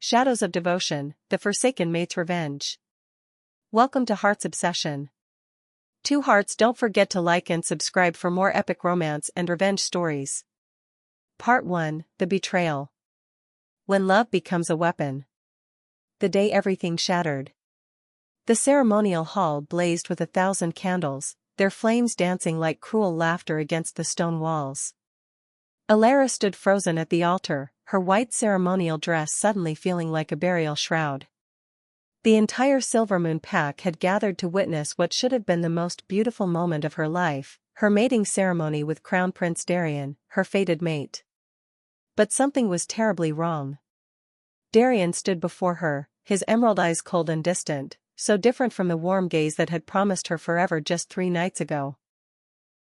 Shadows of Devotion, The Forsaken Mate's Revenge. Welcome to Heart's Obsession. Two Hearts, don't forget to like and subscribe for more epic romance and revenge stories. Part 1, The Betrayal. When Love Becomes a Weapon. The day everything shattered. The ceremonial hall blazed with 1,000 candles, their flames dancing like cruel laughter against the stone walls. Alara stood frozen at the altar, her white ceremonial dress suddenly feeling like a burial shroud. The entire Silvermoon pack had gathered to witness what should have been the most beautiful moment of her life, her mating ceremony with Crown Prince Darien, her fated mate. But something was terribly wrong. Darien stood before her, his emerald eyes cold and distant, so different from the warm gaze that had promised her forever just 3 nights ago.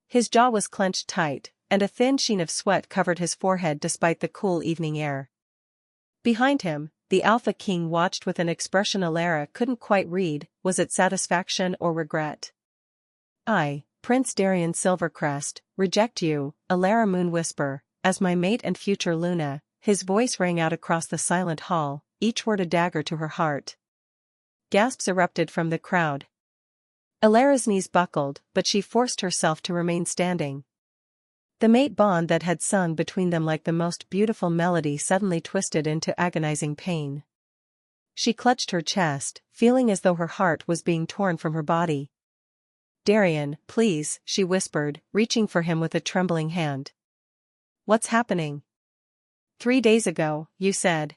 His jaw was clenched tight, and a thin sheen of sweat covered his forehead despite the cool evening air. Behind him, the Alpha King watched with an expression Alara couldn't quite read. Was it satisfaction or regret? "I, Prince Darien Silvercrest, reject you," Alara Moon whisper, "as my mate and future Luna." His voice rang out across the silent hall, each word a dagger to her heart. Gasps erupted from the crowd. Alara's knees buckled, but she forced herself to remain standing. The mate bond that had sung between them like the most beautiful melody suddenly twisted into agonizing pain. She clutched her chest, feeling as though her heart was being torn from her body. "Darien, please," she whispered, reaching for him with a trembling hand. "What's happening?" "3 days ago, you said."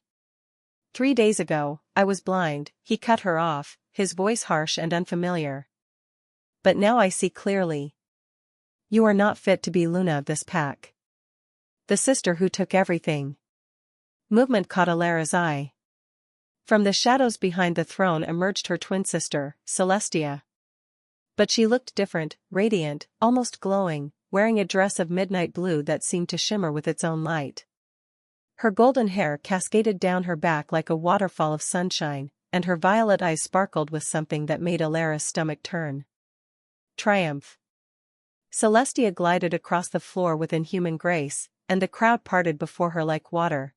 "3 days ago, I was blind," he cut her off, his voice harsh and unfamiliar. "But now I see clearly. You are not fit to be Luna of this pack. The sister who took everything." Movement caught Alara's eye. From the shadows behind the throne emerged her twin sister, Celestia. But she looked different, radiant, almost glowing, wearing a dress of midnight blue that seemed to shimmer with its own light. Her golden hair cascaded down her back like a waterfall of sunshine, and her violet eyes sparkled with something that made Alara's stomach turn. Triumph. Celestia glided across the floor with inhuman grace, and the crowd parted before her like water.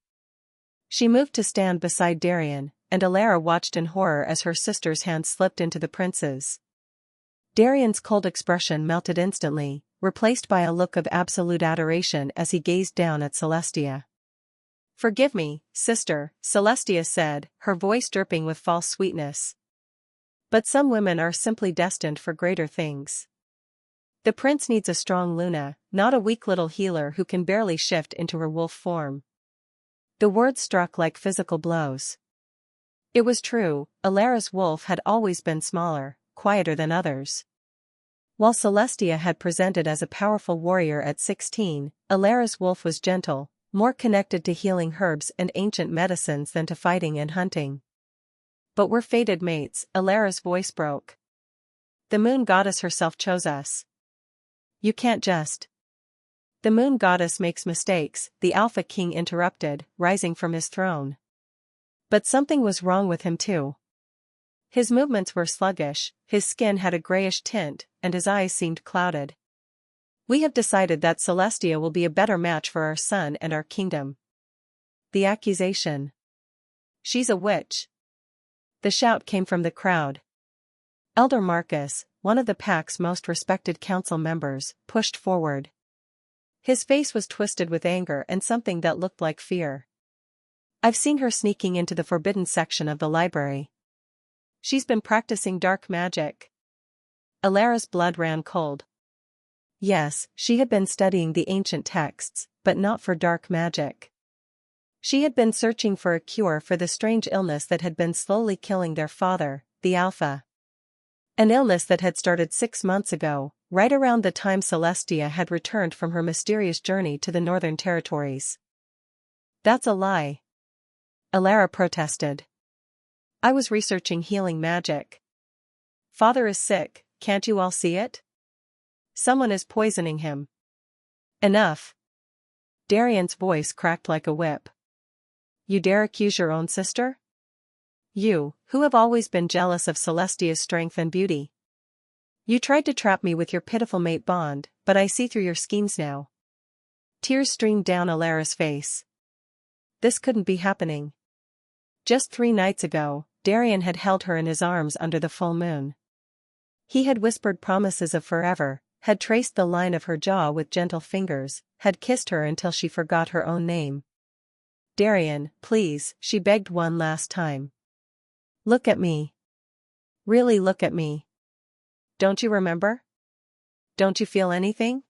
She moved to stand beside Darien, and Alara watched in horror as her sister's hand slipped into the prince's. Darien's cold expression melted instantly, replaced by a look of absolute adoration as he gazed down at Celestia. "Forgive me, sister," Celestia said, her voice dripping with false sweetness. "But some women are simply destined for greater things. The prince needs a strong Luna, not a weak little healer who can barely shift into her wolf form." The words struck like physical blows. It was true, Alara's wolf had always been smaller, quieter than others. While Celestia had presented as a powerful warrior at 16, Alara's wolf was gentle, more connected to healing herbs and ancient medicines than to fighting and hunting. "But we're fated mates," Alara's voice broke. "The moon goddess herself chose us. You can't just." "The moon goddess makes mistakes," the Alpha King interrupted, rising from his throne. But something was wrong with him too. His movements were sluggish, his skin had a grayish tint, and his eyes seemed clouded. "We have decided that Celestia will be a better match for our son and our kingdom." The accusation. "She's a witch." The shout came from the crowd. Elder Marcus, one of the pack's most respected council members, pushed forward. His face was twisted with anger and something that looked like fear. "I've seen her sneaking into the forbidden section of the library. She's been practicing dark magic." Alara's blood ran cold. Yes, she had been studying the ancient texts, but not for dark magic. She had been searching for a cure for the strange illness that had been slowly killing their father, the Alpha. An illness that had started 6 months ago, right around the time Celestia had returned from her mysterious journey to the Northern Territories. "That's a lie," Alara protested. "I was researching healing magic. Father is sick, can't you all see it? Someone is poisoning him." "Enough." Darien's voice cracked like a whip. "You dare accuse your own sister? You, who have always been jealous of Celestia's strength and beauty. You tried to trap me with your pitiful mate bond, but I see through your schemes now." Tears streamed down Alara's face. This couldn't be happening. Just 3 nights ago, Darian had held her in his arms under the full moon. He had whispered promises of forever, had traced the line of her jaw with gentle fingers, had kissed her until she forgot her own name. "Darian, please," she begged one last time. "Look at me. Really look at me. Don't you remember? Don't you feel anything?"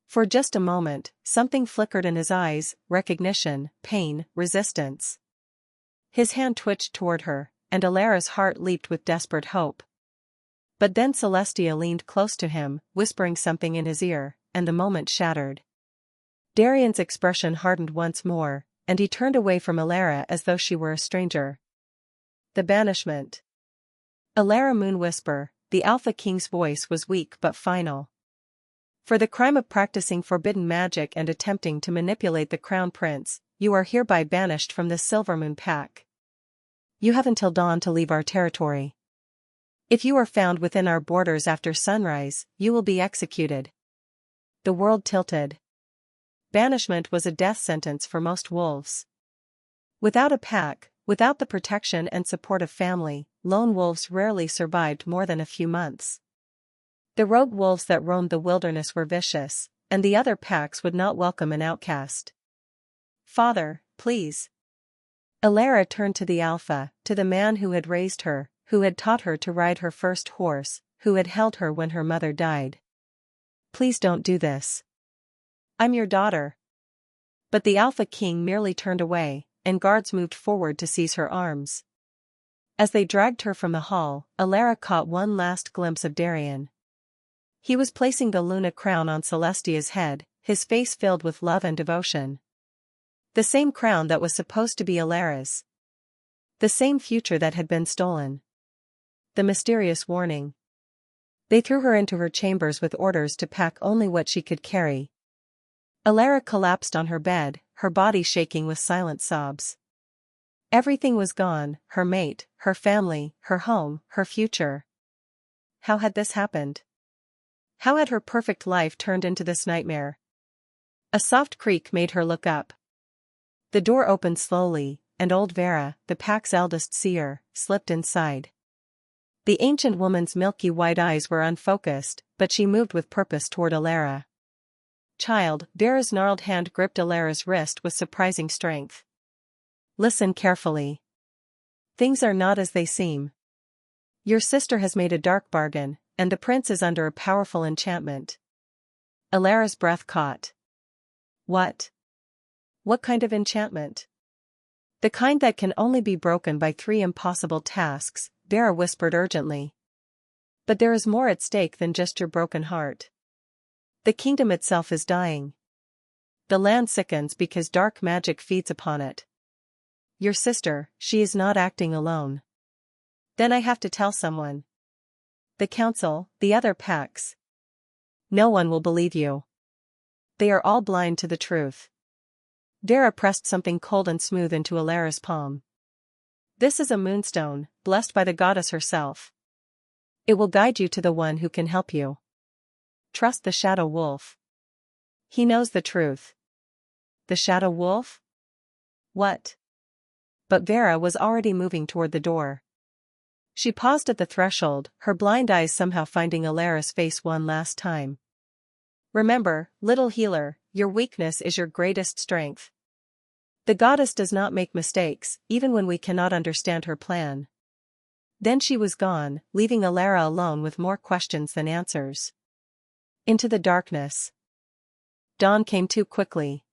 For just a moment, something flickered in his eyes: recognition, pain, resistance. His hand twitched toward her, and Alara's heart leaped with desperate hope. But then Celestia leaned close to him, whispering something in his ear, and the moment shattered. Darian's expression hardened once more, and he turned away from Alara as though she were a stranger. The banishment. Alara Moon Whisper, the Alpha King's voice was weak but final. "For the crime of practicing forbidden magic and attempting to manipulate the Crown Prince, you are hereby banished from the Silvermoon Pack. You have until dawn to leave our territory. If you are found within our borders after sunrise, you will be executed." The world tilted. Banishment was a death sentence for most wolves. Without a pack, without the protection and support of family, lone wolves rarely survived more than a few months. The rogue wolves that roamed the wilderness were vicious, and the other packs would not welcome an outcast. "Father, please." Alara turned to the Alpha, to the man who had raised her, who had taught her to ride her first horse, who had held her when her mother died. "Please don't do this. I'm your daughter." But the Alpha King merely turned away, and guards moved forward to seize her arms. As they dragged her from the hall, Alara caught one last glimpse of Darian. He was placing the Luna crown on Celestia's head, his face filled with love and devotion. The same crown that was supposed to be Alara's. The same future that had been stolen. The mysterious warning. They threw her into her chambers with orders to pack only what she could carry. Alara collapsed on her bed, her body shaking with silent sobs. Everything was gone: her mate, her family, her home, her future. How had this happened? How had her perfect life turned into this nightmare? A soft creak made her look up. The door opened slowly, and old Vera, the pack's eldest seer, slipped inside. The ancient woman's milky white eyes were unfocused, but she moved with purpose toward Alara. "Child," Vera's gnarled hand gripped Alara's wrist with surprising strength. "Listen carefully. Things are not as they seem. Your sister has made a dark bargain, and the prince is under a powerful enchantment." Alara's breath caught. "What? What kind of enchantment?" "The kind that can only be broken by 3 impossible tasks," Vera whispered urgently. "But there is more at stake than just your broken heart. The kingdom itself is dying. The land sickens because dark magic feeds upon it. Your sister, she is not acting alone. Then I have to tell someone. The council, the other packs. No one will believe you. They are all blind to the truth." Vera pressed something cold and smooth into Alara's palm. "This is a moonstone, blessed by the goddess herself. It will guide you to the one who can help you. Trust the Shadow Wolf. He knows the truth." "The Shadow Wolf? What?" But Vera was already moving toward the door. She paused at the threshold, her blind eyes somehow finding Alara's face one last time. "Remember, little healer, your weakness is your greatest strength. The goddess does not make mistakes, even when we cannot understand her plan." Then she was gone, leaving Alara alone with more questions than answers. Into the darkness. Dawn came too quickly.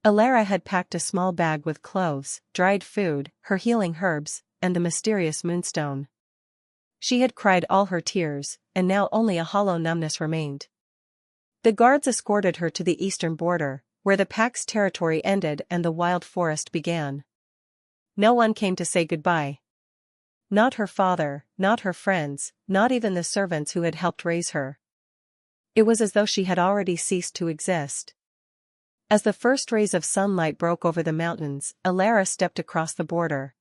Alara had packed a small bag with clothes, dried food, her healing herbs, and the mysterious moonstone. She had cried all her tears, and now only a hollow numbness remained. The guards escorted her to the eastern border, where the pack's territory ended and the wild forest began. No one came to say goodbye. Not her father, not her friends, not even the servants who had helped raise her. It was as though she had already ceased to exist. As the first rays of sunlight broke over the mountains, Alara stepped across the border.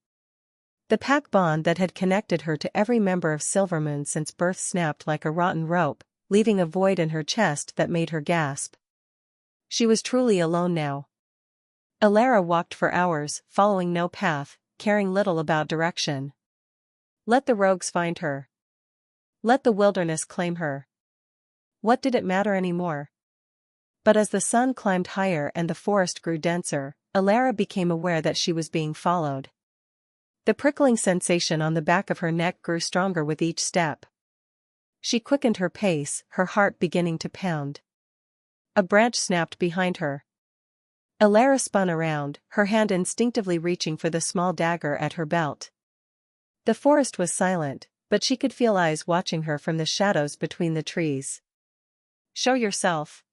The pack bond that had connected her to every member of Silvermoon since birth snapped like a rotten rope, leaving a void in her chest that made her gasp. She was truly alone now. Alara walked for hours, following no path, caring little about direction. Let the rogues find her. Let the wilderness claim her. What did it matter anymore? But as the sun climbed higher and the forest grew denser, Alara became aware that she was being followed. The prickling sensation on the back of her neck grew stronger with each step. She quickened her pace, her heart beginning to pound. A branch snapped behind her. Alara spun around, her hand instinctively reaching for the small dagger at her belt. The forest was silent, but she could feel eyes watching her from the shadows between the trees. "Show yourself."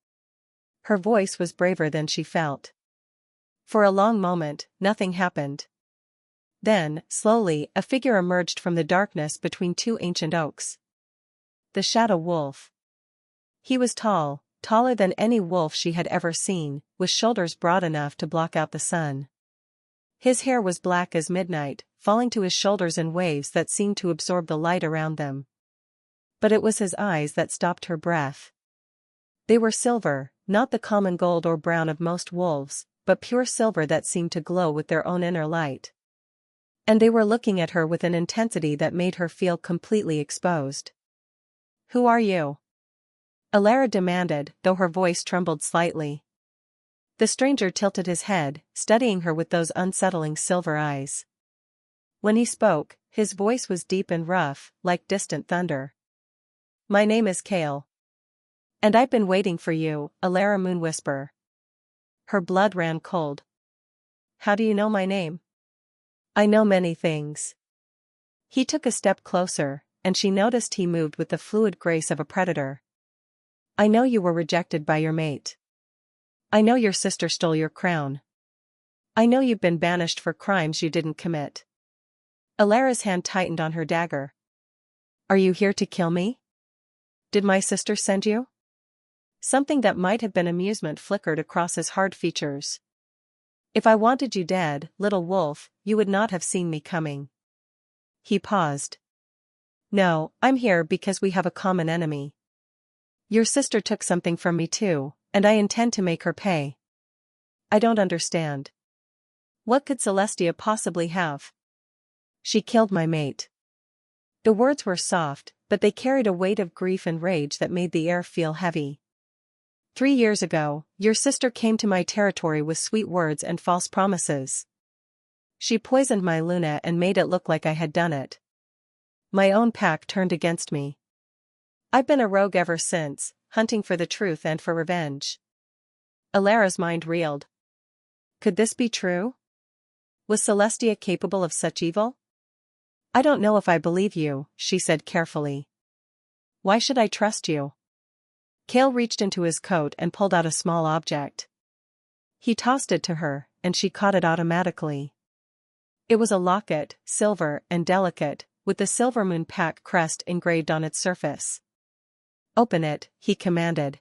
Her voice was braver than she felt. For a long moment, nothing happened. Then, slowly, a figure emerged from the darkness between two ancient oaks. The Shadow Wolf. He was tall, taller than any wolf she had ever seen, with shoulders broad enough to block out the sun. His hair was black as midnight, falling to his shoulders in waves that seemed to absorb the light around them. But it was his eyes that stopped her breath. They were silver, not the common gold or brown of most wolves, but pure silver that seemed to glow with their own inner light. And they were looking at her with an intensity that made her feel completely exposed. "Who are you?" Alara demanded, though her voice trembled slightly. The stranger tilted his head, studying her with those unsettling silver eyes. When he spoke, his voice was deep and rough, like distant thunder. "My name is Kale. And I've been waiting for you," Alara Moonwhisper. Her blood ran cold. "How do you know my name?" "I know many things." He took a step closer, and she noticed he moved with the fluid grace of a predator. "I know you were rejected by your mate. I know your sister stole your crown. I know you've been banished for crimes you didn't commit." Alara's hand tightened on her dagger. "Are you here to kill me? Did my sister send you?" Something that might have been amusement flickered across his hard features. "If I wanted you dead, little wolf, you would not have seen me coming." He paused. "No, I'm here because we have a common enemy. Your sister took something from me too, and I intend to make her pay." "I don't understand. What could Celestia possibly have?" "She killed my mate." The words were soft, but they carried a weight of grief and rage that made the air feel heavy. 3 years ago, your sister came to my territory with sweet words and false promises. She poisoned my Luna and made it look like I had done it. My own pack turned against me. I've been a rogue ever since, hunting for the truth and for revenge." Alara's mind reeled. Could this be true? Was Celestia capable of such evil? "I don't know if I believe you," she said carefully. "Why should I trust you?" Kale reached into his coat and pulled out a small object. He tossed it to her, and she caught it automatically. It was a locket, silver and delicate, with the Silver Moon Pack crest engraved on its surface. "Open it," he commanded.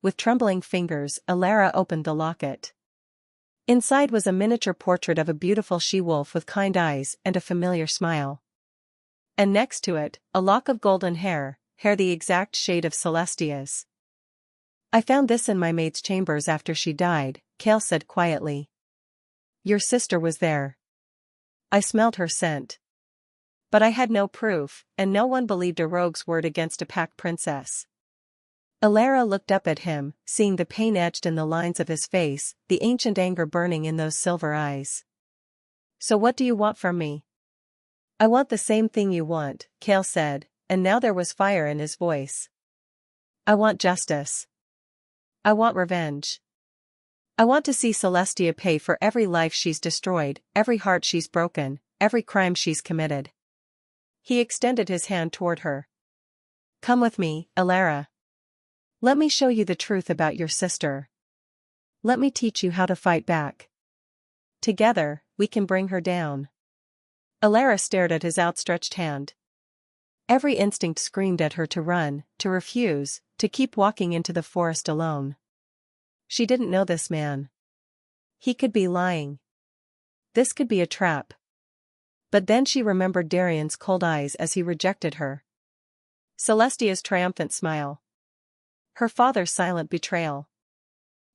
With trembling fingers, Alara opened the locket. Inside was a miniature portrait of a beautiful she-wolf with kind eyes and a familiar smile. And next to it, a lock of golden hair the exact shade of Celestia's. "I found this in my mate's chambers after she died," Kale said quietly. "Your sister was there. I smelled her scent. But I had no proof, and no one believed a rogue's word against a pack princess." Alara looked up at him, seeing the pain etched in the lines of his face, the ancient anger burning in those silver eyes. "So what do you want from me?" "I want the same thing you want," Kale said, and now there was fire in his voice. "I want justice. I want revenge. I want to see Celestia pay for every life she's destroyed, every heart she's broken, every crime she's committed." He extended his hand toward her. "Come with me, Alara. Let me show you the truth about your sister. Let me teach you how to fight back. Together, we can bring her down." Alara stared at his outstretched hand. Every instinct screamed at her to run, to refuse, to keep walking into the forest alone. She didn't know this man. He could be lying. This could be a trap. But then she remembered Darian's cold eyes as he rejected her. Celestia's triumphant smile. Her father's silent betrayal.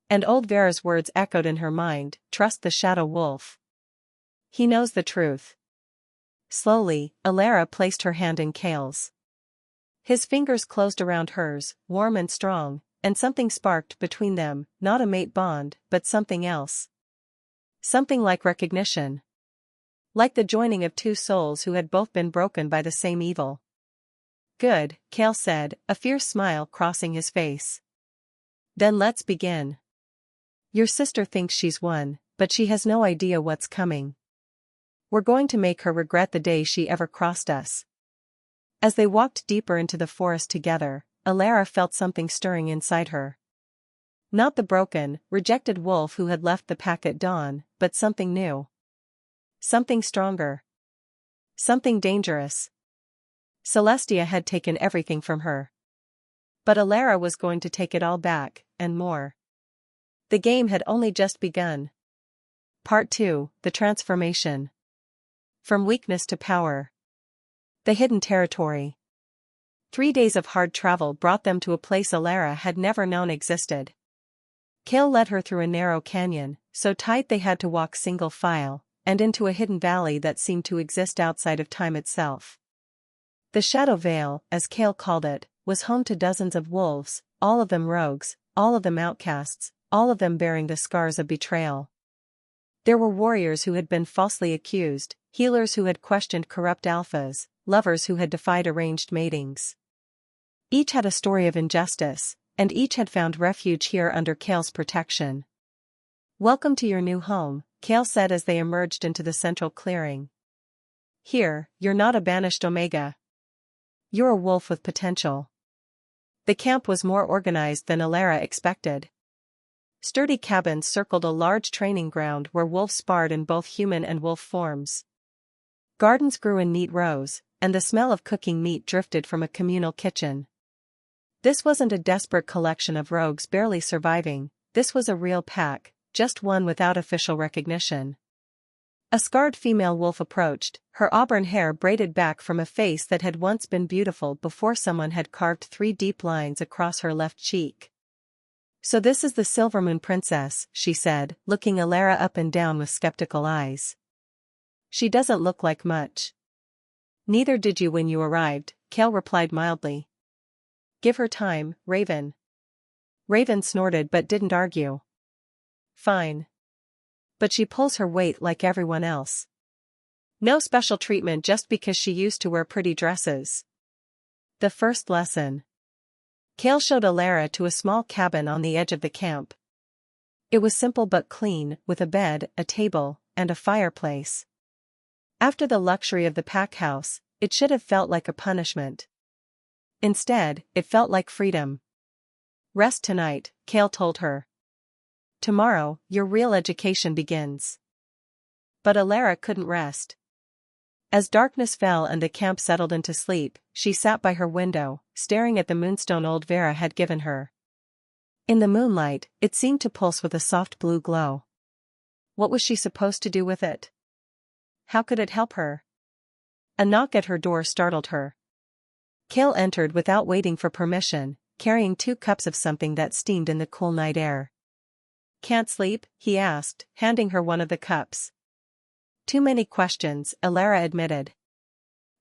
And old Vera's words echoed in her mind, "Trust the Shadow Wolf." He knows the truth. Slowly, Alara placed her hand in Kale's. His fingers closed around hers, warm and strong, and something sparked between them, not a mate bond, but something else. Something like recognition. Like the joining of two souls who had both been broken by the same evil. Good, Kale said, a fierce smile crossing his face. Then let's begin. Your sister thinks she's won, but she has no idea what's coming. We're going to make her regret the day she ever crossed us. As they walked deeper into the forest together, Alara felt something stirring inside her. Not the broken, rejected wolf who had left the pack at dawn, but something new. Something stronger. Something dangerous. Celestia had taken everything from her. But Alara was going to take it all back, and more. The game had only just begun. Part 2, The Transformation. From weakness to power. The hidden territory. 3 days of hard travel brought them to a place Alara had never known existed. Kale led her through a narrow canyon, so tight they had to walk single file, and into a hidden valley that seemed to exist outside of time itself. The Shadow Vale, as Kale called it, was home to dozens of wolves, all of them rogues, all of them outcasts, all of them bearing the scars of betrayal. There were warriors who had been falsely accused, healers who had questioned corrupt alphas, lovers who had defied arranged matings. Each had a story of injustice, and each had found refuge here under Kale's protection. Welcome to your new home, Kale said as they emerged into the central clearing. Here, you're not a banished Omega. You're a wolf with potential. The camp was more organized than Alara expected. Sturdy cabins circled a large training ground where wolves sparred in both human and wolf forms. Gardens grew in neat rows, and the smell of cooking meat drifted from a communal kitchen. This wasn't a desperate collection of rogues barely surviving, this was a real pack, just one without official recognition. A scarred female wolf approached, her auburn hair braided back from a face that had once been beautiful before someone had carved 3 deep lines across her left cheek. So this is the Silvermoon Princess, she said, looking Alara up and down with skeptical eyes. She doesn't look like much. Neither did you when you arrived, Kale replied mildly. Give her time, Raven. Raven snorted but didn't argue. Fine. But she pulls her weight like everyone else. No special treatment just because she used to wear pretty dresses. The first lesson. Kale showed Alara to a small cabin on the edge of the camp. It was simple but clean, with a bed, a table, and a fireplace. After the luxury of the pack house, it should have felt like a punishment. Instead, it felt like freedom. Rest tonight, Kale told her. Tomorrow, your real education begins. But Alara couldn't rest. As darkness fell and the camp settled into sleep, she sat by her window, staring at the moonstone old Vera had given her. In the moonlight, it seemed to pulse with a soft blue glow. What was she supposed to do with it? How could it help her? A knock at her door startled her. Kale entered without waiting for permission, carrying 2 cups of something that steamed in the cool night air. Can't sleep? He asked, handing her one of the cups. Too many questions, Alara admitted.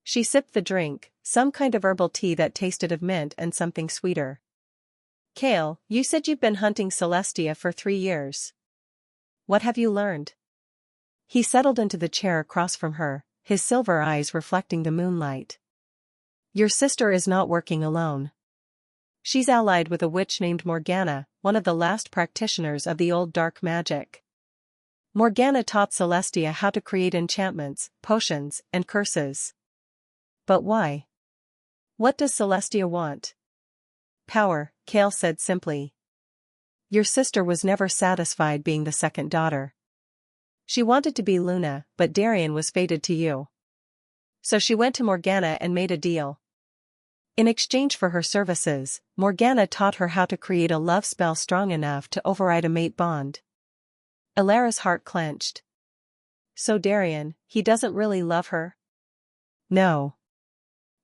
She sipped the drink, some kind of herbal tea that tasted of mint and something sweeter. Kale, you said you've been hunting Celestia for 3 years. What have you learned? He settled into the chair across from her, his silver eyes reflecting the moonlight. Your sister is not working alone. She's allied with a witch named Morgana, one of the last practitioners of the old dark magic. Morgana taught Celestia how to create enchantments, potions, and curses. But why? What does Celestia want? Power, Kale said simply. Your sister was never satisfied being the second daughter. She wanted to be Luna, but Darien was fated to you. So she went to Morgana and made a deal. In exchange for her services, Morgana taught her how to create a love spell strong enough to override a mate bond. Alara's heart clenched. So Darien, he doesn't really love her? No.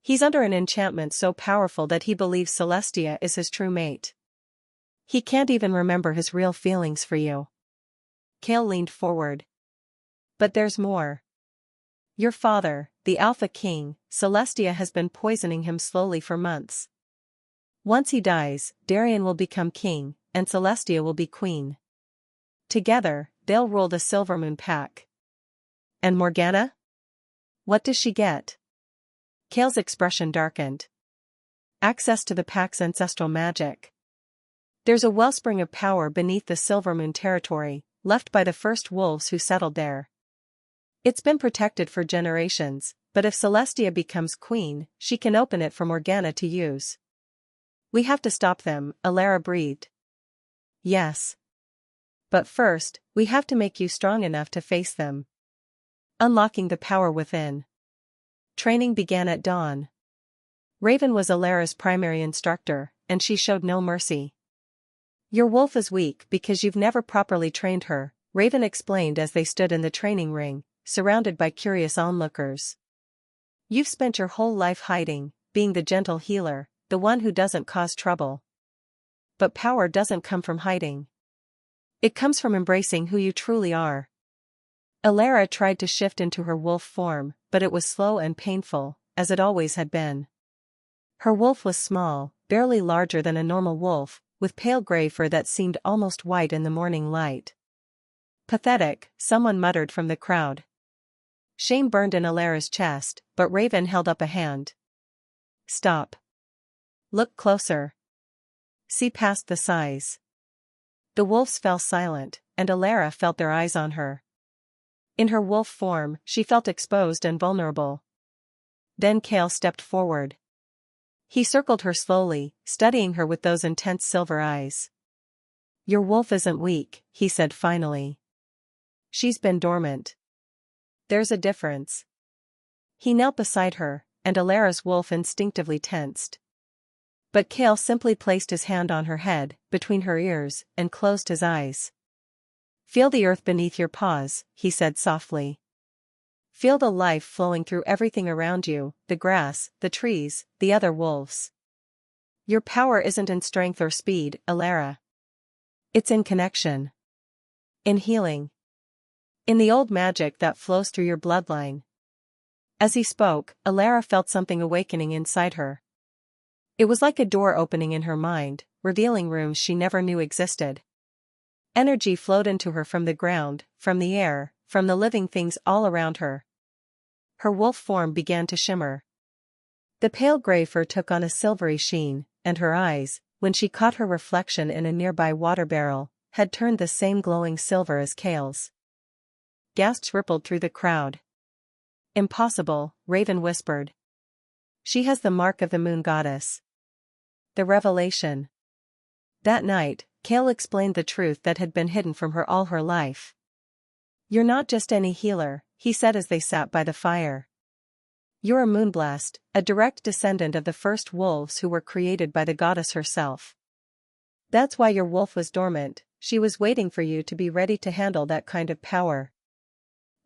He's under an enchantment so powerful that he believes Celestia is his true mate. He can't even remember his real feelings for you. Kale leaned forward. But there's more. Your father, the Alpha King, Celestia has been poisoning him slowly for months. Once he dies, Darian will become king, and Celestia will be queen. Together, they'll rule the Silvermoon Pack. And Morgana? What does she get? Kale's expression darkened. Access to the Pack's ancestral magic. There's a wellspring of power beneath the Silvermoon territory, left by the first wolves who settled there. It's been protected for generations, but if Celestia becomes queen, she can open it for Morgana to use. We have to stop them, Alara breathed. Yes. But first, we have to make you strong enough to face them. Unlocking the power within. Training began at dawn. Raven was Alara's primary instructor, and she showed no mercy. Your wolf is weak because you've never properly trained her, Raven explained as they stood in the training ring, surrounded by curious onlookers. You've spent your whole life hiding, being the gentle healer, the one who doesn't cause trouble. But power doesn't come from hiding. It comes from embracing who you truly are. Alara tried to shift into her wolf form, but it was slow and painful, as it always had been. Her wolf was small, barely larger than a normal wolf, with pale gray fur that seemed almost white in the morning light. Pathetic, someone muttered from the crowd. Shame burned in Alara's chest, but Raven held up a hand. Stop. Look closer. See past the size. The wolves fell silent, and Alara felt their eyes on her. In her wolf form, she felt exposed and vulnerable. Then Kale stepped forward. He circled her slowly, studying her with those intense silver eyes. Your wolf isn't weak, he said finally. She's been dormant. There's a difference. He knelt beside her, and Alara's wolf instinctively tensed. But Kale simply placed his hand on her head, between her ears, and closed his eyes. Feel the earth beneath your paws, he said softly. Feel the life flowing through everything around you, the grass, the trees, the other wolves. Your power isn't in strength or speed, Alara. It's in connection. In healing. In the old magic that flows through your bloodline. As he spoke, Alara felt something awakening inside her. It was like a door opening in her mind, revealing rooms she never knew existed. Energy flowed into her from the ground, from the air, from the living things all around her. Her wolf form began to shimmer. The pale gray fur took on a silvery sheen, and her eyes, when she caught her reflection in a nearby water barrel, had turned the same glowing silver as Kale's. Gasps rippled through the crowd. Impossible, Raven whispered. She has the mark of the moon goddess. The revelation. That night, Kale explained the truth that had been hidden from her all her life. You're not just any healer, he said as they sat by the fire. You're a moonblast, a direct descendant of the first wolves who were created by the goddess herself. That's why your wolf was dormant, she was waiting for you to be ready to handle that kind of power.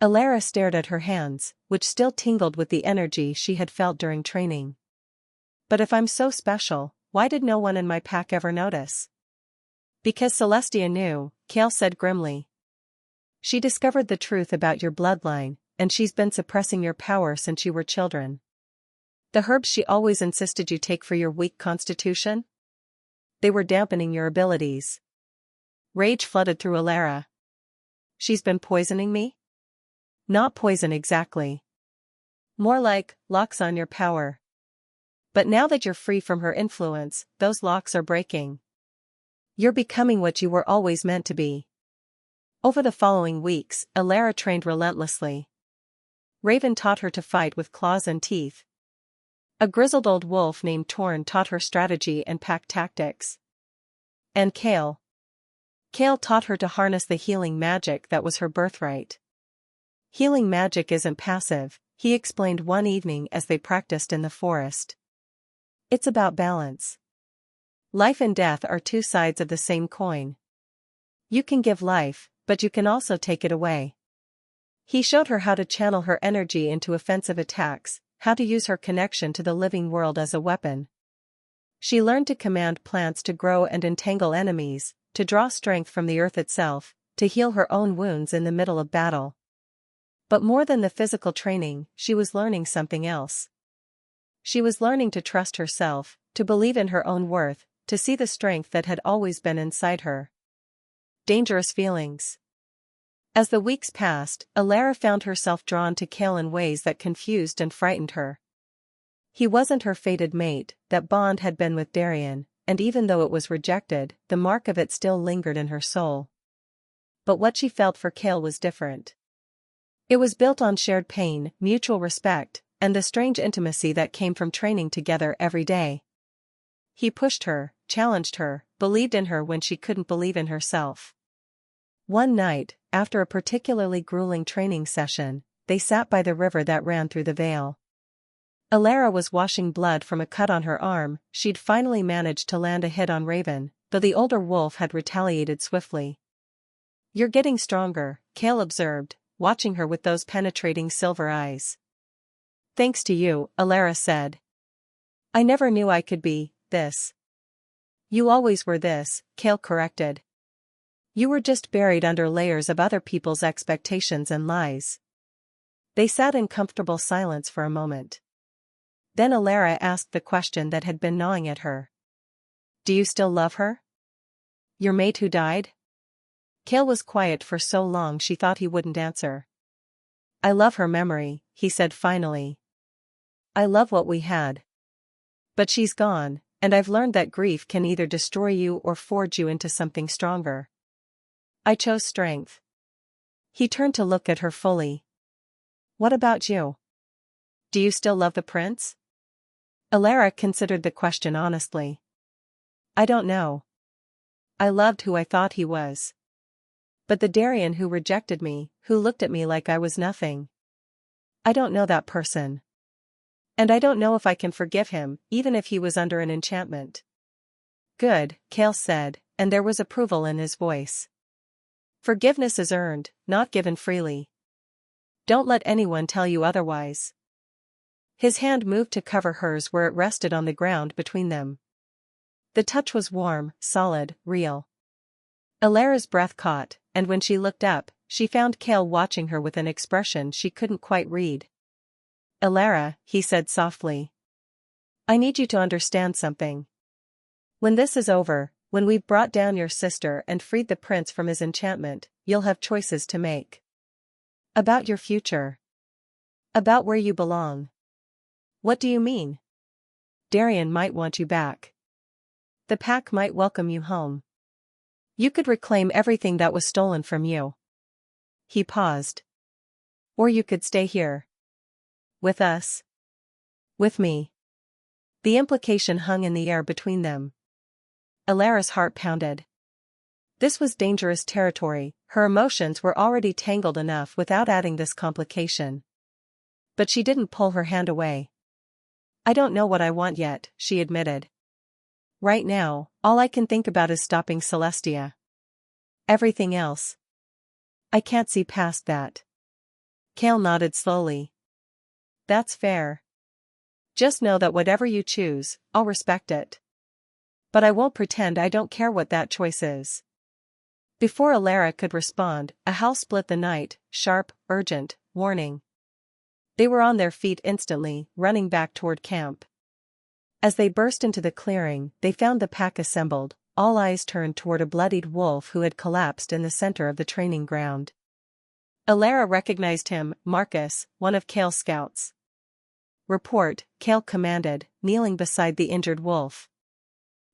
Alara stared at her hands, which still tingled with the energy she had felt during training. But if I'm so special, why did no one in my pack ever notice? Because Celestia knew, Kale said grimly. She discovered the truth about your bloodline, and she's been suppressing your power since you were children. The herbs she always insisted you take for your weak constitution? They were dampening your abilities. Rage flooded through Alara. She's been poisoning me? Not poison exactly. More like, locks on your power. But now that you're free from her influence, those locks are breaking. You're becoming what you were always meant to be. Over the following weeks, Alara trained relentlessly. Raven taught her to fight with claws and teeth. A grizzled old wolf named Torn taught her strategy and pack tactics. And Kale. Kale taught her to harness the healing magic that was her birthright. Healing magic isn't passive, he explained one evening as they practiced in the forest. It's about balance. Life and death are two sides of the same coin. You can give life, but you can also take it away. He showed her how to channel her energy into offensive attacks, how to use her connection to the living world as a weapon. She learned to command plants to grow and entangle enemies, to draw strength from the earth itself, to heal her own wounds in the middle of battle. But more than the physical training, she was learning something else. She was learning to trust herself, to believe in her own worth, to see the strength that had always been inside her. Dangerous feelings. As the weeks passed, Alara found herself drawn to Cale in ways that confused and frightened her. He wasn't her fated mate, that bond had been with Darian, and even though it was rejected, the mark of it still lingered in her soul. But what she felt for Cale was different. It was built on shared pain, mutual respect, and the strange intimacy that came from training together every day. He pushed her, challenged her, believed in her when she couldn't believe in herself. One night, after a particularly grueling training session, they sat by the river that ran through the vale. Alara was washing blood from a cut on her arm. She'd finally managed to land a hit on Raven, though the older wolf had retaliated swiftly. "You're getting stronger," Cale observed, watching her with those penetrating silver eyes. "Thanks to you," Alara said. "I never knew I could be this." "You always were this," Cale corrected. "You were just buried under layers of other people's expectations and lies." They sat in comfortable silence for a moment. Then Alara asked the question that had been gnawing at her. "Do you still love her? Your mate who died?" Cale was quiet for so long she thought he wouldn't answer. "I love her memory," he said finally. "I love what we had. But she's gone, and I've learned that grief can either destroy you or forge you into something stronger. I chose strength." He turned to look at her fully. "What about you? Do you still love the prince?" Alara considered the question honestly. "I don't know. I loved who I thought he was. But the Darian who rejected me, who looked at me like I was nothing. I don't know that person. And I don't know if I can forgive him, even if he was under an enchantment." "Good," Cale said, and there was approval in his voice. "Forgiveness is earned, not given freely. Don't let anyone tell you otherwise." His hand moved to cover hers where it rested on the ground between them. The touch was warm, solid, real. Alara's breath caught, and when she looked up, she found Cale watching her with an expression she couldn't quite read. "Alara," he said softly. "I need you to understand something. When this is over, when we've brought down your sister and freed the prince from his enchantment, you'll have choices to make. About your future. About where you belong." "What do you mean?" "Darian might want you back. The pack might welcome you home. You could reclaim everything that was stolen from you." He paused. "Or you could stay here. With us. With me." The implication hung in the air between them. Alara's heart pounded. This was dangerous territory. Her emotions were already tangled enough without adding this complication. But she didn't pull her hand away. "I don't know what I want yet," she admitted. "Right now, all I can think about is stopping Celestia. Everything else. I can't see past that." Cale nodded slowly. "That's fair. Just know that whatever you choose, I'll respect it. But I won't pretend I don't care what that choice is." Before Alara could respond, a howl split the night, sharp, urgent, warning. They were on their feet instantly, running back toward camp. As they burst into the clearing, they found the pack assembled, all eyes turned toward a bloodied wolf who had collapsed in the center of the training ground. Alara recognized him, Marcus, one of Cale's scouts. "Report," Cale commanded, kneeling beside the injured wolf.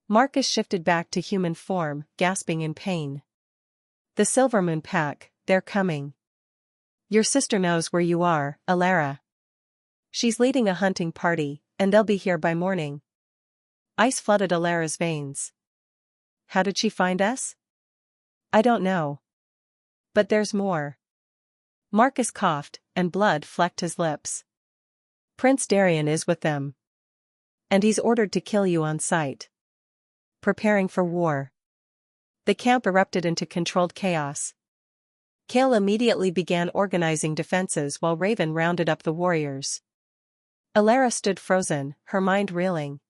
Marcus shifted back to human form, gasping in pain. "The Silvermoon pack, they're coming. Your sister knows where you are, Alara. She's leading a hunting party, and they'll be here by morning." Ice flooded Alara's veins. "How did she find us?" "I don't know. But there's more." Marcus coughed, and blood flecked his lips. "Prince Darian is with them. And he's ordered to kill you on sight. Preparing for war." The camp erupted into controlled chaos. Cale immediately began organizing defenses while Raven rounded up the warriors. Alara stood frozen, her mind reeling.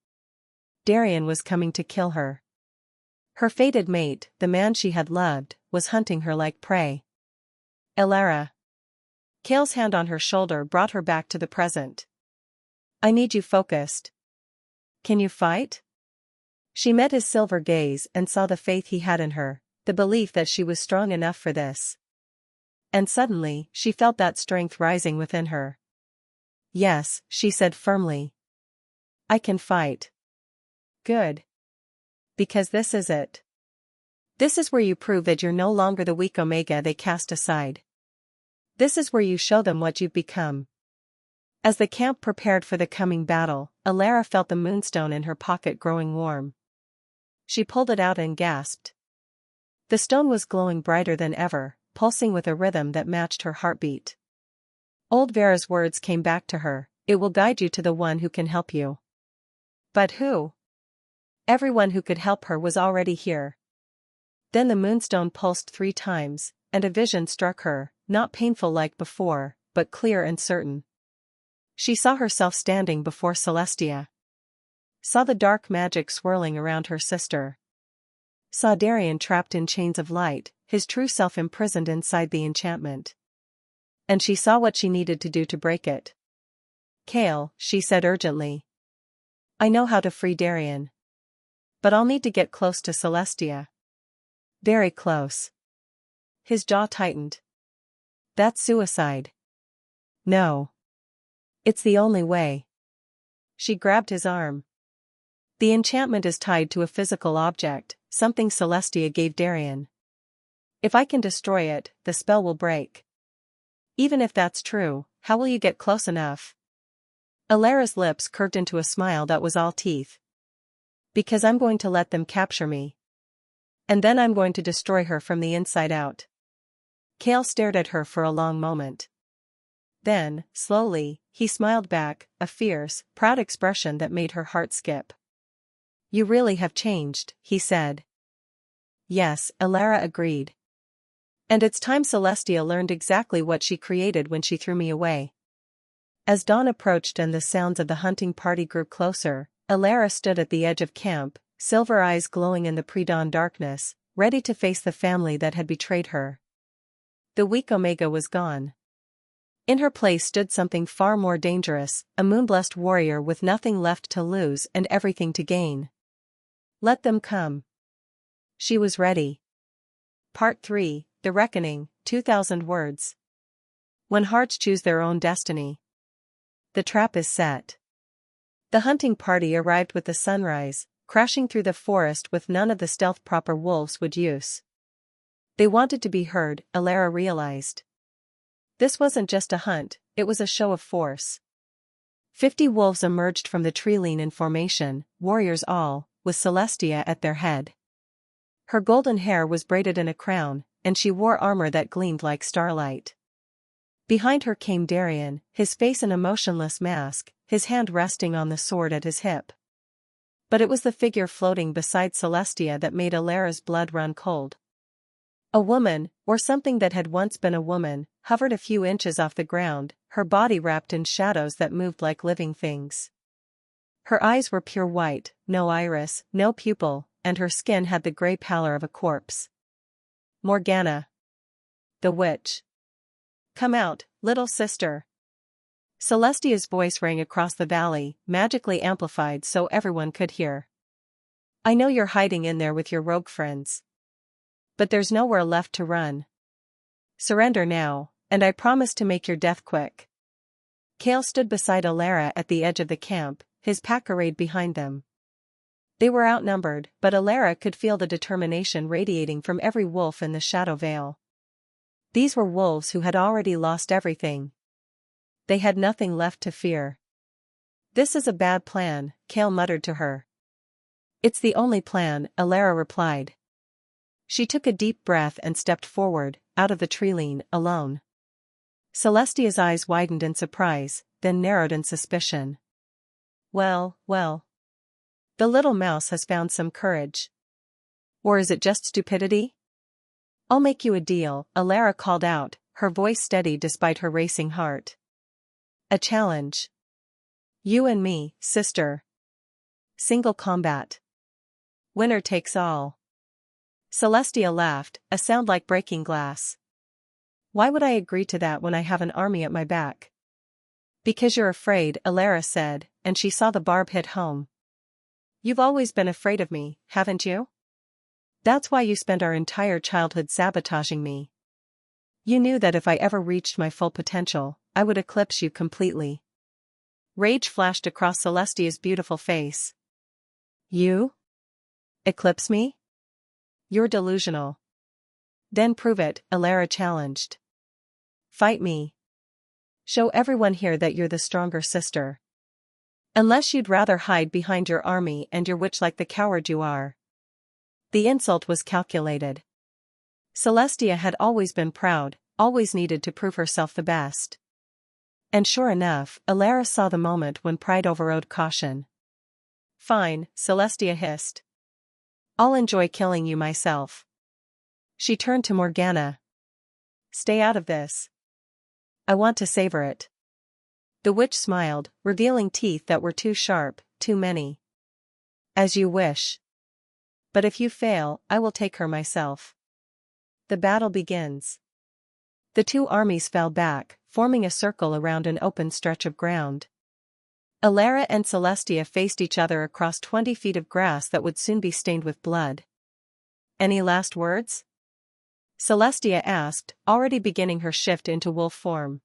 Darian was coming to kill her. Her fated mate, the man she had loved, was hunting her like prey. "Alara." Kale's hand on her shoulder brought her back to the present. I need you focused. Can you fight? She met his silver gaze and saw the faith he had in her, the belief that she was strong enough for this. And suddenly, she felt that strength rising within her. Yes, she said firmly. I can fight. Good. Because this is it. This is where you prove that you're no longer the weak Omega they cast aside. This is where you show them what you've become. As the camp prepared for the coming battle, Alara felt the moonstone in her pocket growing warm. She pulled it out and gasped. The stone was glowing brighter than ever, pulsing with a rhythm that matched her heartbeat. Old Vera's words came back to her, it will guide you to the one who can help you. But who? Everyone who could help her was already here. Then the moonstone pulsed 3 times, and a vision struck her, not painful like before, but clear and certain. She saw herself standing before Celestia. Saw the dark magic swirling around her sister. Saw Darian trapped in chains of light, his true self imprisoned inside the enchantment. And she saw what she needed to do to break it. Kale, she said urgently. I know how to free Darian. But I'll need to get close to Celestia. Very close. His jaw tightened. That's suicide. No. It's the only way. She grabbed his arm. The enchantment is tied to a physical object, something Celestia gave Darian. If I can destroy it, the spell will break. Even if that's true, how will you get close enough? Alara's lips curved into a smile that was all teeth. Because I'm going to let them capture me. And then I'm going to destroy her from the inside out. Kale stared at her for a long moment. Then, slowly, he smiled back, a fierce, proud expression that made her heart skip. You really have changed, he said. Yes, Alara agreed. And it's time Celestia learned exactly what she created when she threw me away. As dawn approached and the sounds of the hunting party grew closer, Alara stood at the edge of camp, silver eyes glowing in the pre-dawn darkness, ready to face the family that had betrayed her. The weak Omega was gone. In her place stood something far more dangerous, a moonblessed warrior with nothing left to lose and everything to gain. Let them come. She was ready. Part 3, The Reckoning, 2000 words. When hearts choose their own destiny. The trap is set. The hunting party arrived with the sunrise, crashing through the forest with none of the stealth proper wolves would use. They wanted to be heard, Alara realized. This wasn't just a hunt, it was a show of force. 50 wolves emerged from the tree-line in formation, warriors all, with Celestia at their head. Her golden hair was braided in a crown, and she wore armor that gleamed like starlight. Behind her came Darian, his face an emotionless mask, his hand resting on the sword at his hip. But it was the figure floating beside Celestia that made Alara's blood run cold. A woman, or something that had once been a woman, hovered a few inches off the ground, her body wrapped in shadows that moved like living things. Her eyes were pure white, no iris, no pupil, and her skin had the gray pallor of a corpse. Morgana. The witch. Come out, little sister. Celestia's voice rang across the valley, magically amplified so everyone could hear. I know you're hiding in there with your rogue friends. But there's nowhere left to run. Surrender now, and I promise to make your death quick. Kale stood beside Alara at the edge of the camp, his pack arrayed behind them. They were outnumbered, but Alara could feel the determination radiating from every wolf in the Shadow Vale. These were wolves who had already lost everything. They had nothing left to fear. This is a bad plan, Kale muttered to her. It's the only plan, Alara replied. She took a deep breath and stepped forward, out of the tree-line, alone. Celestia's eyes widened in surprise, then narrowed in suspicion. Well, well. The little mouse has found some courage. Or is it just stupidity? I'll make you a deal, Alara called out, her voice steady despite her racing heart. A challenge. You and me, sister. Single combat. Winner takes all. Celestia laughed, a sound like breaking glass. Why would I agree to that when I have an army at my back? Because you're afraid, Alara said, and she saw the barb hit home. You've always been afraid of me, haven't you? That's why you spent our entire childhood sabotaging me. You knew that if I ever reached my full potential, I would eclipse you completely. Rage flashed across Celestia's beautiful face. You? Eclipse me? You're delusional. Then prove it, Alara challenged. Fight me. Show everyone here that you're the stronger sister. Unless you'd rather hide behind your army and your witch like the coward you are. The insult was calculated. Celestia had always been proud, always needed to prove herself the best. And sure enough, Alara saw the moment when pride overrode caution. Fine, Celestia hissed. I'll enjoy killing you myself. She turned to Morgana. Stay out of this. I want to savor it. The witch smiled, revealing teeth that were too sharp, too many. As you wish. But if you fail, I will take her myself. The battle begins. The two armies fell back, forming a circle around an open stretch of ground. Alara and Celestia faced each other across 20 feet of grass that would soon be stained with blood. Any last words? Celestia asked, already beginning her shift into wolf form.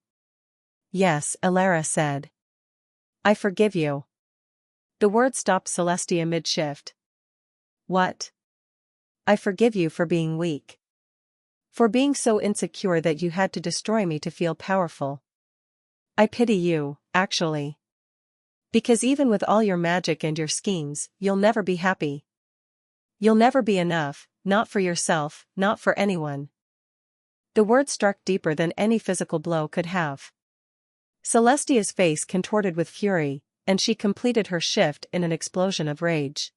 Yes, Alara said. I forgive you. The word stopped Celestia mid-shift. What? I forgive you for being weak. For being so insecure that you had to destroy me to feel powerful. I pity you, actually. Because even with all your magic and your schemes, you'll never be happy. You'll never be enough, not for yourself, not for anyone. The word struck deeper than any physical blow could have. Celestia's face contorted with fury, and she completed her shift in an explosion of rage.